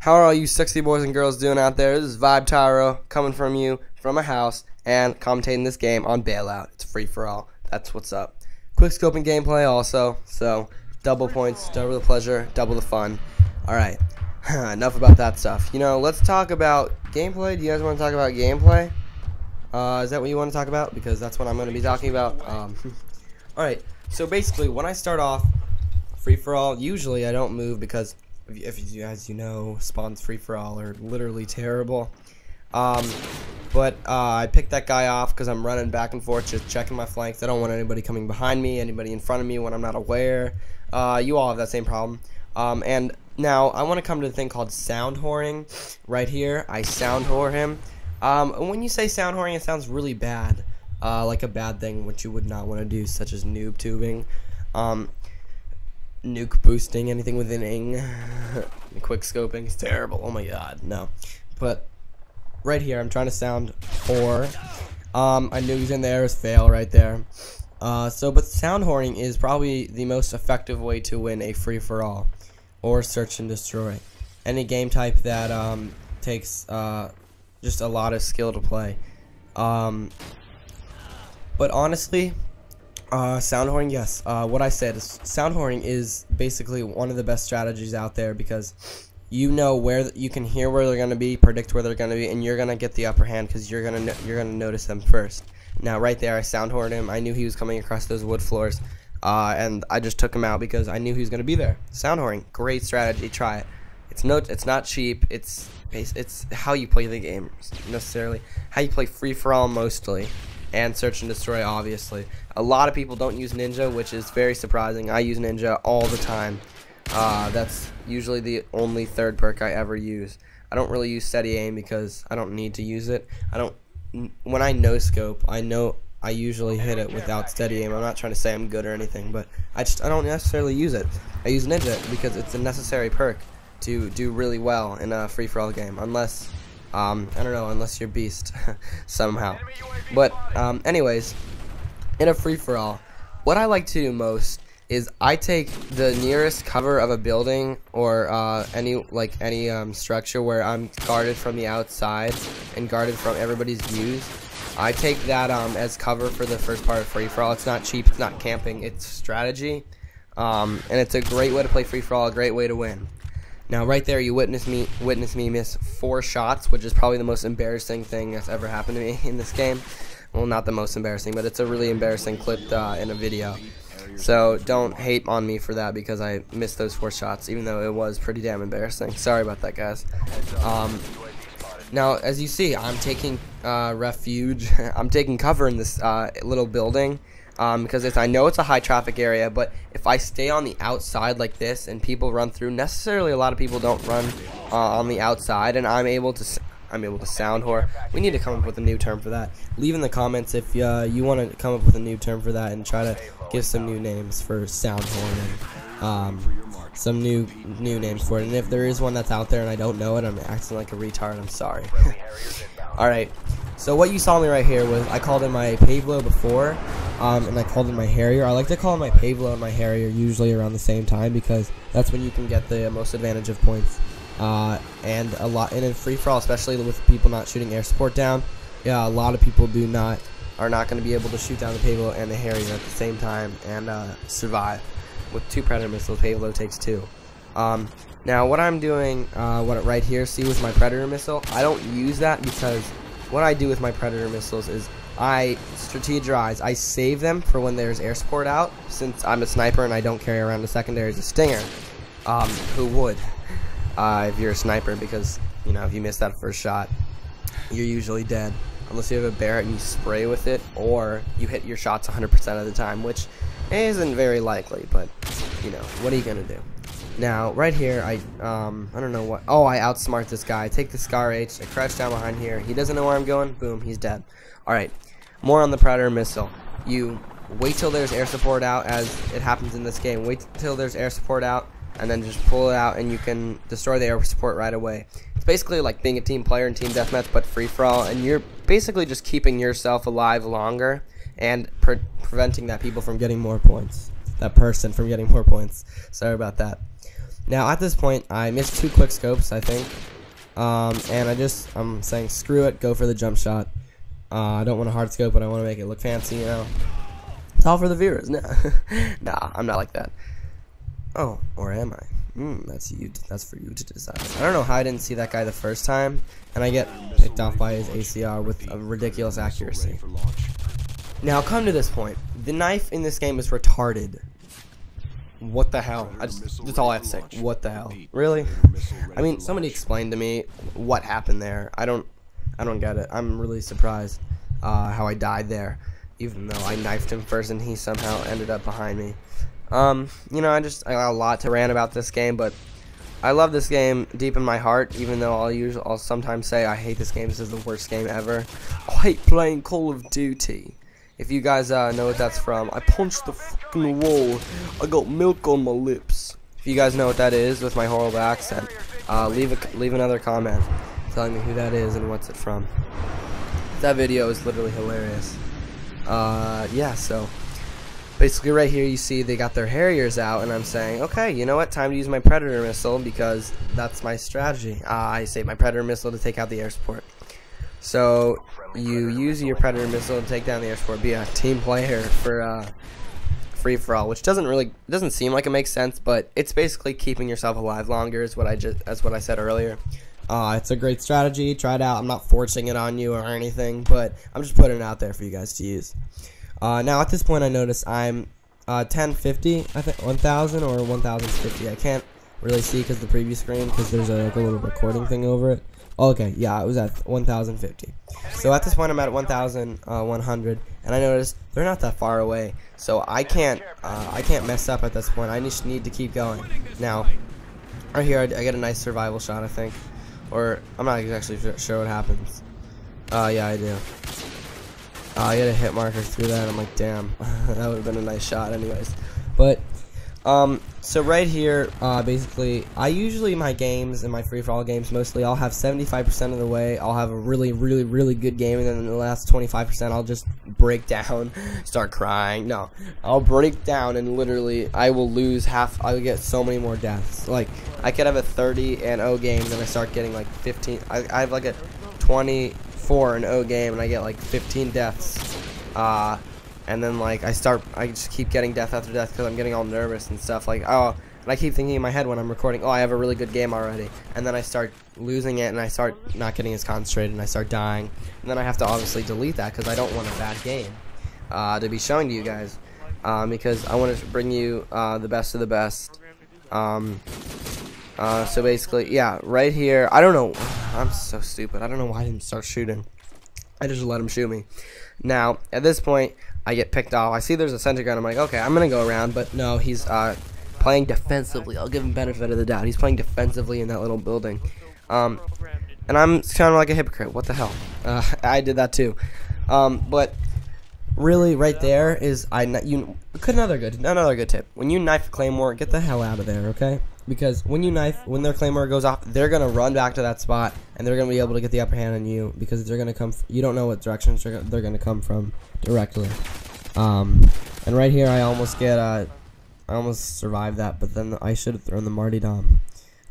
How are all you sexy boys and girls doing out there? This is VibE Tiro coming from you from a house and commentating this game on Bailout. It's free for all. That's what's up. Quickscoping gameplay also, so double points, double the pleasure, double the fun. Alright, enough about that stuff. You know, let's talk about gameplay. Do you guys want to talk about gameplay? Is that what you want to talk about? Because that's what I'm going to be talking about. Alright, so basically when I start off free for all, usually I don't move because if you guys spawns free for all are literally terrible. But I picked that guy off because I'm running back and forth just checking my flanks. I don't want anybody coming behind me, anybody in front of me when I'm not aware. You all have that same problem. And now I want to come to the thing called sound whoring. Right here, I sound whore him. When you say sound whoring, it sounds really bad, like a bad thing which you would not want to do, such as noob tubing. Nuke boosting, anything with an ing. Quick scoping is terrible. Oh my god, no. But right here, I'm trying to sound whore. I knew he was in there. It was fail right there. But sound whoring is probably the most effective way to win a free for all or search and destroy. Any game type that takes just a lot of skill to play. But honestly, sound whoring, yes. What I said is sound whoring is basically one of the best strategies out there because you know where you can hear where they're gonna be, predict where they're gonna be, and you're gonna get the upper hand because you're gonna notice them first. Now, right there, I sound whored him. I knew he was coming across those wood floors, and I just took him out because I knew he was gonna be there. Sound whoring, great strategy. Try it. It's not cheap. It's how you play the game necessarily. How you play free for all mostly. And search and destroy, obviously. A lot of people don't use ninja, which is very surprising. I use ninja all the time. That's usually the only third perk I ever use. I don't really use steady aim because I don't need to use it. When I no scope, I know I usually hit it without steady aim. I'm not trying to say I'm good or anything, but I don't necessarily use it. I use ninja because it's a necessary perk to do really well in a free for all game, unless I don't know, unless you're beast somehow. But anyways, in a free-for-all, what I like to do most is I take the nearest cover of a building or any structure where I'm guarded from the outside and guarded from everybody's views. I take that as cover for the first part of free-for-all. It's not cheap, it's not camping, it's strategy, and it's a great way to play free-for-all, a great way to win. Now, right there, you witness me miss 4 shots, which is probably the most embarrassing thing that's ever happened to me in this game. Well, not the most embarrassing, but it's a really embarrassing clip in a video. So don't hate on me for that because I missed those 4 shots, even though it was pretty damn embarrassing. Sorry about that, guys. Now, as you see, I'm taking refuge. I'm taking cover in this little building. Because I know it's a high traffic area, but if I stay on the outside like this and people run through, necessarily a lot of people don't run on the outside, and I'm able to sound whore. We need to come up with a new term for that. Leave in the comments if you want to come up with a new term for that and try to give some new names for sound whore and some new names for it. And if there is one that's out there and I don't know it, I'm acting like a retard. I'm sorry. Alright, so what you saw me right here was I called in my Pavlo before, and I called in my Harrier. I like to call my Pavlo and my Harrier usually around the same time because that's when you can get the most advantage of points. And in free-for-all, especially with people not shooting air support down, yeah, a lot of people are not going to be able to shoot down the Pavlo and the Harrier at the same time and survive. With 2 Predator missiles, Pavlo takes 2. Now, what I'm doing, right here, see with my Predator missile, I don't use that because what I do with my Predator missiles is I strategize. I save them for when there's air support out, since I'm a sniper and I don't carry around a secondary as a stinger. Who would? If you're a sniper, because, you know, if you miss that first shot, you're usually dead. Unless you have a Barrett and you spray with it, or you hit your shots 100% of the time, which isn't very likely, but, you know, what are you going to do? Now, right here, I don't know what. Oh, I outsmart this guy. I take the Scar H. I crouch down behind here. He doesn't know where I'm going. Boom, he's dead. Alright, more on the Predator missile. You wait till there's air support out, as it happens in this game. Wait till there's air support out, and then just pull it out, and you can destroy the air support right away. It's basically like being a team player in Team Deathmatch, but free-for-all, and you're basically just keeping yourself alive longer and preventing that people from getting more points. That person from getting more points. Sorry about that. Now at this point, I missed 2 quick scopes, I think, and I'm saying screw it, go for the jump shot. I don't want a hard scope, but I want to make it look fancy, you know. It's all for the viewers. No, nah, I'm not like that. Oh, or am I? That's you. That's for you to decide. I don't know how I didn't see that guy the first time, and I get picked off by his ACR with a ridiculous accuracy. Now, come to this point. The knife in this game is retarded. What the hell? That's all I have to say. What the hell? Really? I mean, somebody explain to me what happened there. I don't get it. I'm really surprised how I died there, even though I knifed him first and he somehow ended up behind me. You know, I got a lot to rant about this game, but I love this game deep in my heart, even though I'll sometimes say I hate this game. This is the worst game ever. I hate playing Call of Duty. If you guys know what that's from, I punched the fucking wall. I got milk on my lips. If you guys know what that is with my horrible accent, leave another comment telling me who that is and what's it from. That video is literally hilarious. Yeah, so basically right here you see they got their Harriers out, and I'm saying, okay, you know what, time to use my Predator missile, because that's my strategy. I save my Predator missile to take out the air support. So you use your Predator missile to take down the air support, be a team player for free-for-all, which doesn't seem like it makes sense, but it's basically keeping yourself alive longer is what I said earlier. It's a great strategy. Try it out. I'm not forcing it on you or anything, but I'm just putting it out there for you guys to use. Now at this point I notice I'm 1050, I think 1000 or 1050. I can't really see because the preview screen, because there's a little recording thing over it. Okay, yeah, it was at 1050. So at this point I'm at 1100, and I notice they're not that far away. So I can't mess up at this point. I just need to keep going. Now, right here I get a nice survival shot, I think. Or, I'm not actually sure what happens. Yeah, I do. I get a hit marker through that, and I'm like, damn, that would have been a nice shot anyways. But, so right here, basically, I usually, in my games, in my free-for-all games mostly, I'll have 75% of the way, I'll have a really, really, really good game, and then in the last 25%, I'll just break down, start crying. No, I'll break down, and literally, I will lose half, I will get so many more deaths. Like, I could have a 30-0 game, then I start getting like 15, I have like a 24-0 game, and I get like 15 deaths, and then like I just keep getting death after death because I'm getting all nervous and stuff, like, oh, and I keep thinking in my head when I'm recording, oh, I have a really good game already, and then I start losing it, and I start not getting as concentrated, and I start dying, and then I have to obviously delete that because I don't want a bad game to be showing to you guys, because I want to bring you the best of the best. So basically, yeah, right here, I don't know, I'm so stupid, I don't know why I didn't start shooting. I just let him shoot me. Now, at this point, I get picked off. I see there's a sentry gun. I'm like, okay, I'm going to go around. But no, he's playing defensively. I'll give him benefit of the doubt. He's playing defensively in that little building. And I'm kind of like a hypocrite. What the hell? I did that too. But really, right there is another good tip. When you knife Claymore, get the hell out of there, okay? Because when their Claymore goes off, they're going to run back to that spot, and they're going to be able to get the upper hand on you, because they're going to come, you don't know what directions they're going to come from directly. And right here, I almost survived that, but then I should have thrown the Martyrdom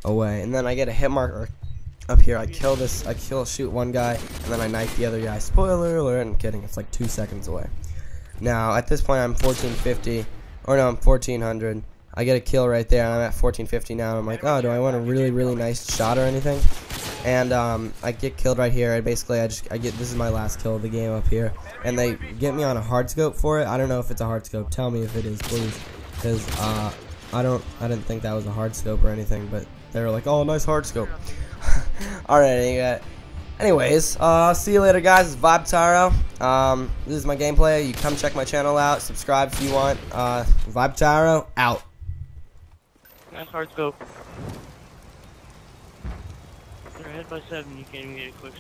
away. And then I get a hit marker up here, I shoot one guy, and then I knife the other guy. Spoiler alert, I'm kidding, it's like 2 seconds away. Now, at this point, I'm 1450, or no, I'm 1400. I get a kill right there, and I'm at 1450 now. I'm like, oh, do I want a really, really nice shot or anything? And I get killed right here. And basically, this is my last kill of the game up here. And they get me on a hard scope for it. I don't know if it's a hard scope. Tell me if it is, please, because I didn't think that was a hard scope or anything. But they were like, oh, nice hard scope. All right. Anyways, see you later, guys. It's VibE Tiro. This is my gameplay. You come check my channel out. Subscribe if you want. VibE Tiro out. Nice hard scope. They're ahead by 7, you can't even get a quick